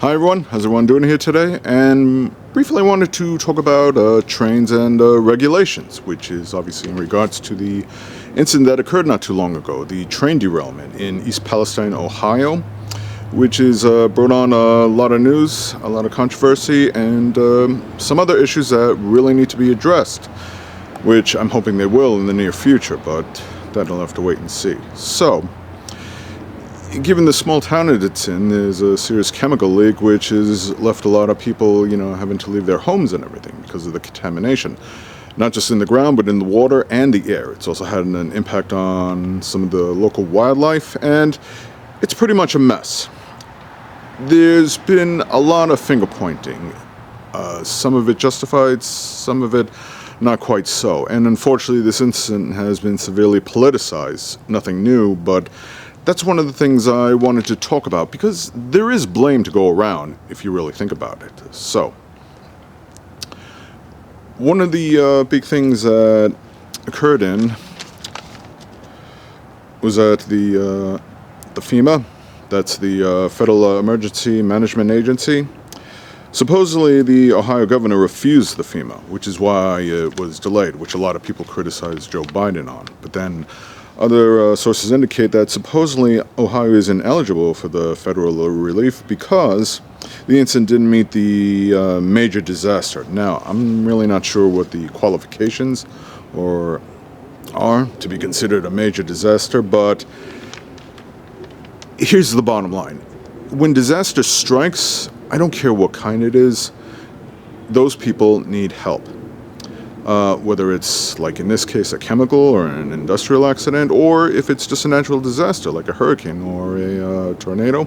Hi everyone, how's everyone doing here today? And briefly I wanted to talk about trains and regulations, which is obviously in regards to the incident that occurred not too long ago, the train derailment in East Palestine, Ohio, which is brought on a lot of news, a lot of controversy, and some other issues that really need to be addressed, which I'm hoping they will in the near future, but that'll have to wait and see. So, given the small town it's in, there's a serious chemical leak which has left a lot of people, having to leave their homes and everything because of the contamination. Not just in the ground, but in the water and the air. It's also had an impact on some of the local wildlife, and it's pretty much a mess. There's been a lot of finger pointing. Some of it justified, some of it not quite so. And unfortunately, this incident has been severely politicized. Nothing new, but that's one of the things I wanted to talk about, because there is blame to go around if you really think about it. So, one of the big things that occurred was at the FEMA, that's the Federal Emergency Management Agency. Supposedly, the Ohio governor refused the FEMA, which is why it was delayed, which a lot of people criticized Joe Biden on. But then other sources indicate that supposedly Ohio is ineligible for the federal relief because the incident didn't meet the major disaster. Now, I'm really not sure what the qualifications are to be considered a major disaster, but here's the bottom line. When disaster strikes, I don't care what kind it is, those people need help. Whether it's, like in this case, a chemical or an industrial accident, or if it's just a natural disaster like a hurricane or a tornado,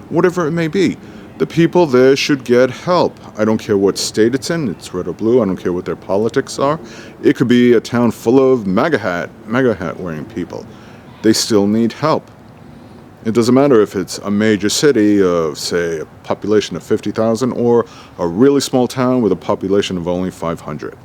whatever it may be, the people there should get help. I don't care what state it's in, it's red or blue, I don't care what their politics are. It could be a town full of MAGA hat wearing people. They still need help. It doesn't matter if it's a major city of, say, a population of 50,000 or a really small town with a population of only 500.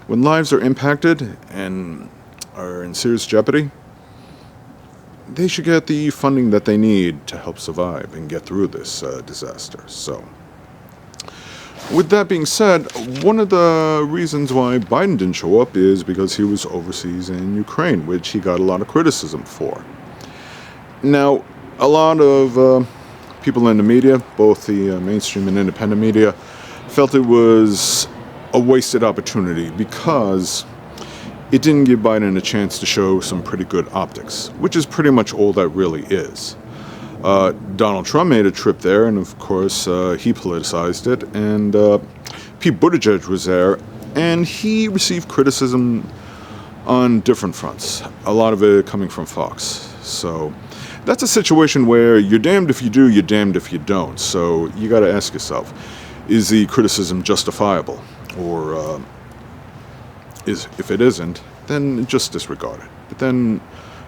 When lives are impacted and are in serious jeopardy, they should get the funding that they need to help survive and get through this disaster. So, with that being said, one of the reasons why Biden didn't show up is because he was overseas in Ukraine, which he got a lot of criticism for. Now, a lot of people in the media, both the mainstream and independent media, felt it was a wasted opportunity because it didn't give Biden a chance to show some pretty good optics, which is pretty much all that really is. Donald Trump made a trip there, and of course he politicized it, and Pete Buttigieg was there, and he received criticism on different fronts, a lot of it coming from Fox. So that's a situation where you're damned if you do, you're damned if you don't. So you got to ask yourself, is the criticism justifiable? Or if it isn't, then just disregard it. But then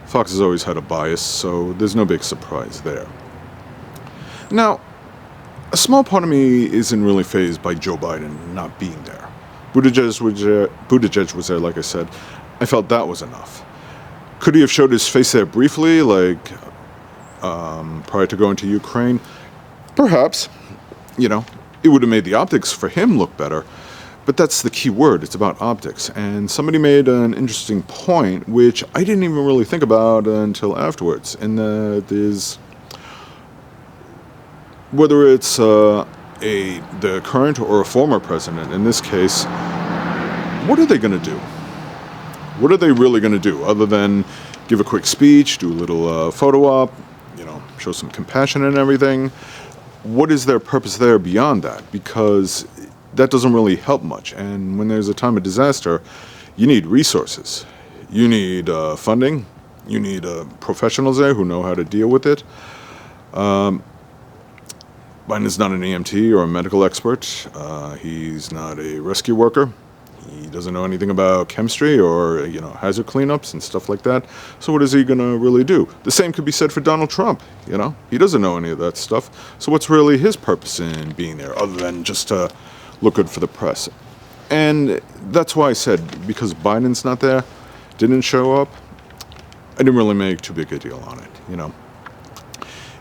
Fox has always had a bias, so there's no big surprise there. Now, a small part of me isn't really fazed by Joe Biden not being there. Buttigieg was there, like I said. I felt that was enough. Could he have showed his face there briefly, like prior to going to Ukraine? Perhaps. It would have made the optics for him look better. But that's the key word, it's about optics. And somebody made an interesting point, which I didn't even really think about until afterwards. And that is, whether it's the current or a former president, in this case, what are they going to do? What are they really going to do, other than give a quick speech, do a little photo op, show some compassion and everything? What is their purpose there beyond that? Because that doesn't really help much. And when there's a time of disaster, you need resources. You need funding. You need professionals there who know how to deal with it. Biden is not an EMT or a medical expert. He's not a rescue worker. He doesn't know anything about chemistry or, hazard cleanups and stuff like that. So what is he going to really do? The same could be said for Donald Trump, He doesn't know any of that stuff. So what's really his purpose in being there, other than just to look good for the press? And that's why I said, because Biden's not there, didn't show up, I didn't really make too big a deal on it,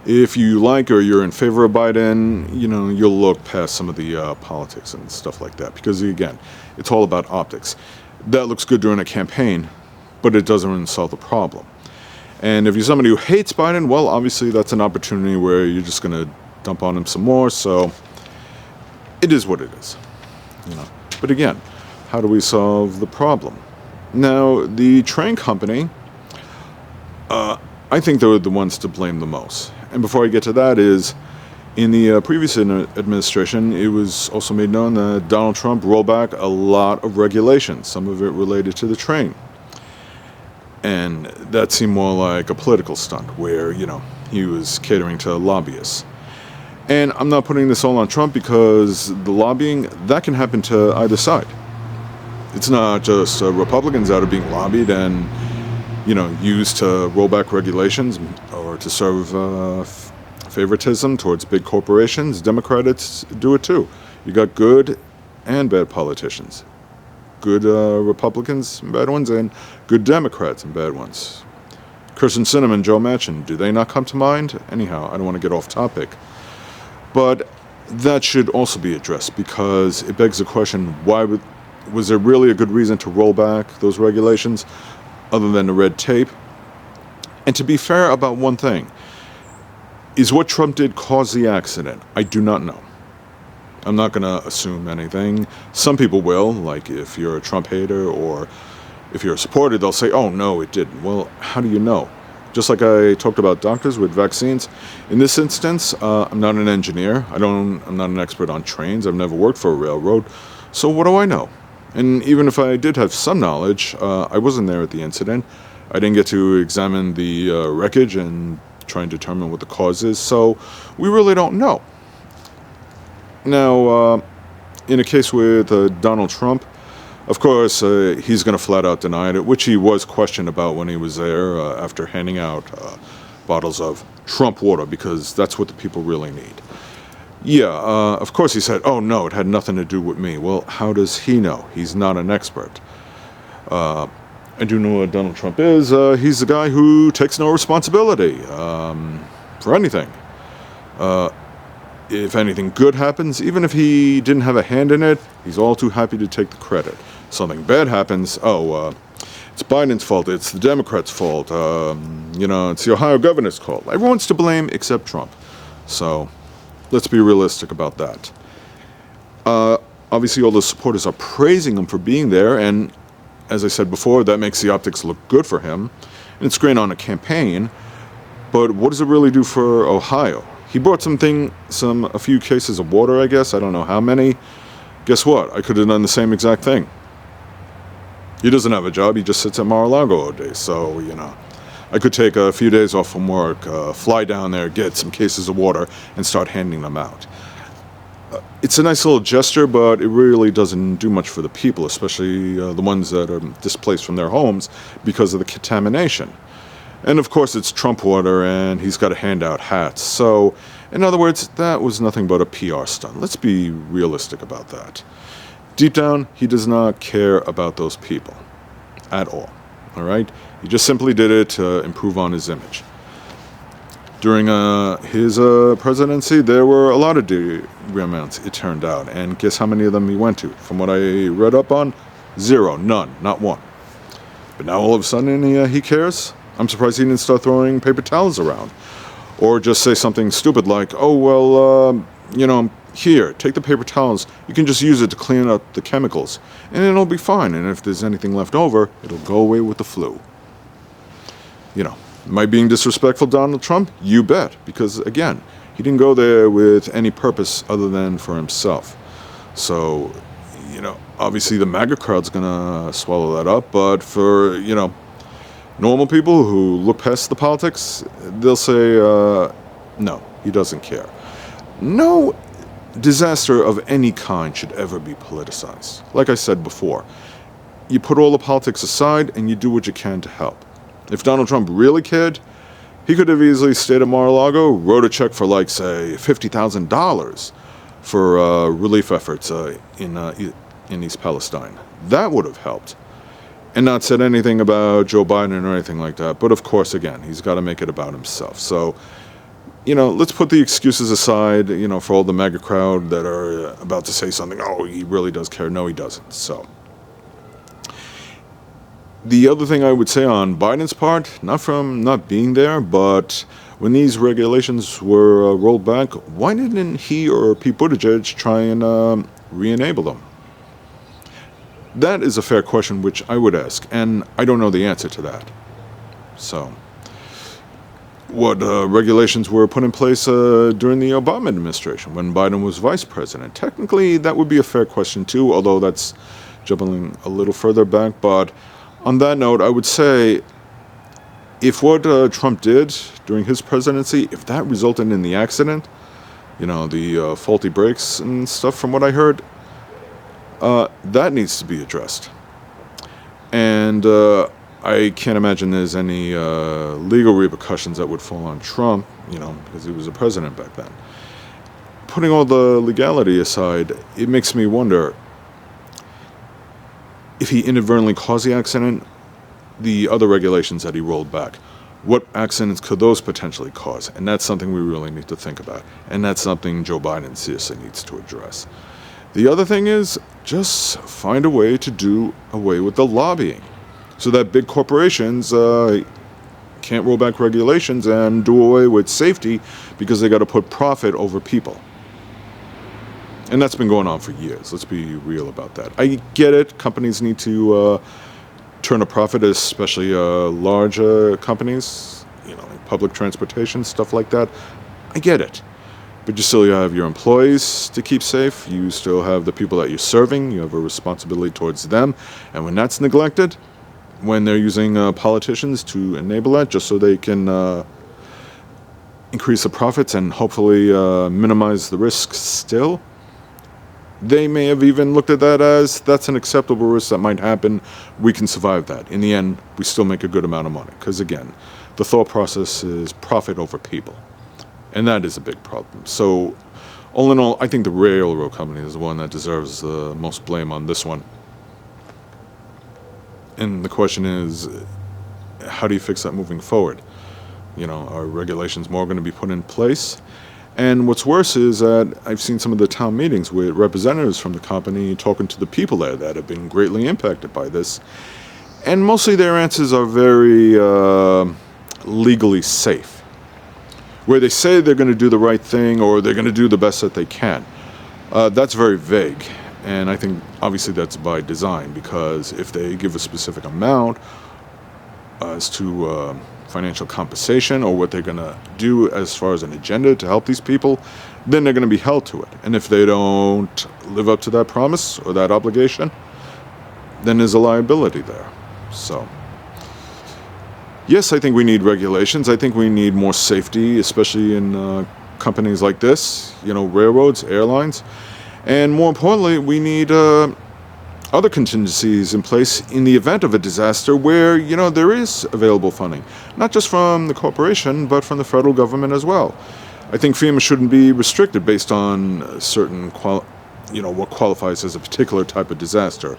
if you like or you're in favor of Biden, you'll look past some of the politics and stuff like that. Because, again, it's all about optics. That looks good during a campaign, but it doesn't solve the problem. And if you're somebody who hates Biden, well, obviously that's an opportunity where you're just going to dump on him some more. So it is what it is. But again, how do we solve the problem? Now, the train company, I think they're the ones to blame the most. And before I get to that is, in the previous administration, it was also made known that Donald Trump rolled back a lot of regulations, some of it related to the train. And that seemed more like a political stunt where, he was catering to lobbyists. And I'm not putting this all on Trump because the lobbying, that can happen to either side. It's not just Republicans that are being lobbied and, used to roll back regulations or to serve favoritism towards big corporations. Democrats do it too. You got good and bad politicians. Good Republicans and bad ones, and good Democrats and bad ones. Kirsten Sinema and Joe Manchin, do they not come to mind? Anyhow, I don't want to get off topic. But that should also be addressed because it begs the question, was there really a good reason to roll back those regulations other than the red tape? And to be fair about one thing, is what Trump did cause the accident? I do not know. I'm not going to assume anything. Some people will, like if you're a Trump hater or if you're a supporter, they'll say, oh, no, it didn't. Well, how do you know? Just like I talked about doctors with vaccines. In this instance, I'm not an engineer. I'm not an expert on trains. I've never worked for a railroad. So what do I know? And even if I did have some knowledge, I wasn't there at the incident. I didn't get to examine the wreckage and try and determine what the cause is. So we really don't know. Now, in a case with Donald Trump, of course, he's going to flat out deny it, which he was questioned about when he was there after handing out bottles of Trump water, because that's what the people really need. Yeah, of course he said, oh, no, it had nothing to do with me. Well, how does he know? He's not an expert. I do know what Donald Trump is. He's the guy who takes no responsibility for anything. If anything good happens, even if he didn't have a hand in it, he's all too happy to take the credit. Something bad happens, it's Biden's fault, it's the Democrats' fault, it's the Ohio governor's fault. Everyone's to blame except Trump. So let's be realistic about that. Obviously, all the supporters are praising him for being there, and as I said before, that makes the optics look good for him. And it's great on a campaign, but what does it really do for Ohio? He brought a few cases of water, I guess. I don't know how many. Guess what? I could have done the same exact thing. He doesn't have a job. He just sits at Mar-a-Lago all day. So, I could take a few days off from work, fly down there, get some cases of water, and start handing them out. It's a nice little gesture, but it really doesn't do much for the people, especially the ones that are displaced from their homes because of the contamination. And of course, it's Trump water, and he's got to hand out hats. So, in other words, that was nothing but a PR stunt. Let's be realistic about that. Deep down, he does not care about those people at all. All right? He just simply did it to improve on his image. During his presidency, there were a lot of derailments, it turned out. And guess how many of them he went to? From what I read up on, 0, none, not one. But now all of a sudden he cares? I'm surprised he didn't start throwing paper towels around. Or just say something stupid like, oh, well, here, take the paper towels. You can just use it to clean up the chemicals. And it'll be fine. And if there's anything left over, it'll go away with the flu. Am I being disrespectful, Donald Trump? You bet. Because, again, he didn't go there with any purpose other than for himself. So, obviously the MAGA crowd's going to swallow that up. But for, normal people who look past the politics, they'll say, no, he doesn't care. No disaster of any kind should ever be politicized. Like I said before, you put all the politics aside and you do what you can to help. If Donald Trump really cared, he could have easily stayed at Mar-a-Lago, wrote a check for say $50,000 for relief efforts in East Palestine. That would have helped. And not said anything about Joe Biden or anything like that. But of course, again, he's got to make it about himself. So let's put the excuses aside, for all the MAGA crowd that are about to say something, oh, he really does care. No, he doesn't. So the other thing I would say on Biden's part, not from not being there, but when these regulations were rolled back, why didn't he or Pete Buttigieg try and re-enable them? That is a fair question which I would ask, and I don't know the answer to that. So what regulations were put in place during the Obama administration when Biden was vice president? Technically, that would be a fair question too, although that's jumping a little further back. But on that note, I would say if what Trump did during his presidency, if that resulted in the accident, the faulty brakes and stuff from what I heard, that needs to be addressed. And I can't imagine there's any legal repercussions that would fall on Trump, because he was the president back then. Putting all the legality aside, it makes me wonder if he inadvertently caused the accident, the other regulations that he rolled back, what accidents could those potentially cause? And that's something we really need to think about. And that's something Joe Biden seriously needs to address. The other thing is just find a way to do away with the lobbying so that big corporations can't roll back regulations and do away with safety because they got to put profit over people. And that's been going on for years. Let's be real about that. I get it. Companies need to turn a profit, especially large companies, like public transportation, stuff like that. I get it. But you still have your employees to keep safe. You still have the people that you're serving. You have a responsibility towards them. And when that's neglected, when they're using politicians to enable that just so they can increase the profits and hopefully minimize the risks still, they may have even looked at that as that's an acceptable risk that might happen. We can survive that. In the end, we still make a good amount of money. Because again, the thought process is profit over people. And that is a big problem. So all in all, I think the railroad company is the one that deserves the most blame on this one. And the question is, how do you fix that moving forward? Are regulations more going to be put in place? And what's worse is that I've seen some of the town meetings with representatives from the company talking to the people there that have been greatly impacted by this. And mostly their answers are very legally safe, where they say they're going to do the right thing or they're going to do the best that they can. That's very vague. And I think obviously that's by design, because if they give a specific amount as to financial compensation or what they're going to do as far as an agenda to help these people, then they're going to be held to it. And if they don't live up to that promise or that obligation, then there's a liability there. So yes, I think we need regulations. I think we need more safety, especially in companies like this, railroads, airlines. And more importantly, we need other contingencies in place in the event of a disaster where, there is available funding, not just from the corporation, but from the federal government as well. I think FEMA shouldn't be restricted based on certain, what qualifies as a particular type of disaster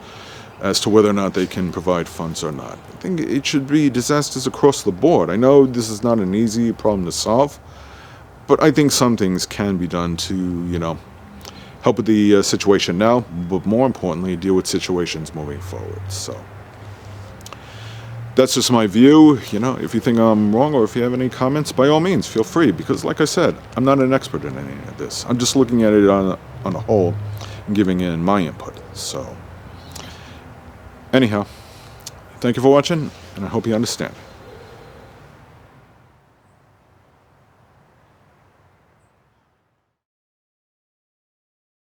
as to whether or not they can provide funds or not. I think it should be disasters across the board. I know this is not an easy problem to solve, but I think some things can be done to, help with the situation now, but more importantly, deal with situations moving forward. So that's just my view. If you think I'm wrong or if you have any comments, by all means, feel free, because like I said, I'm not an expert in any of this. I'm just looking at it on a whole and giving in my input. So anyhow, thank you for watching, and I hope you understand.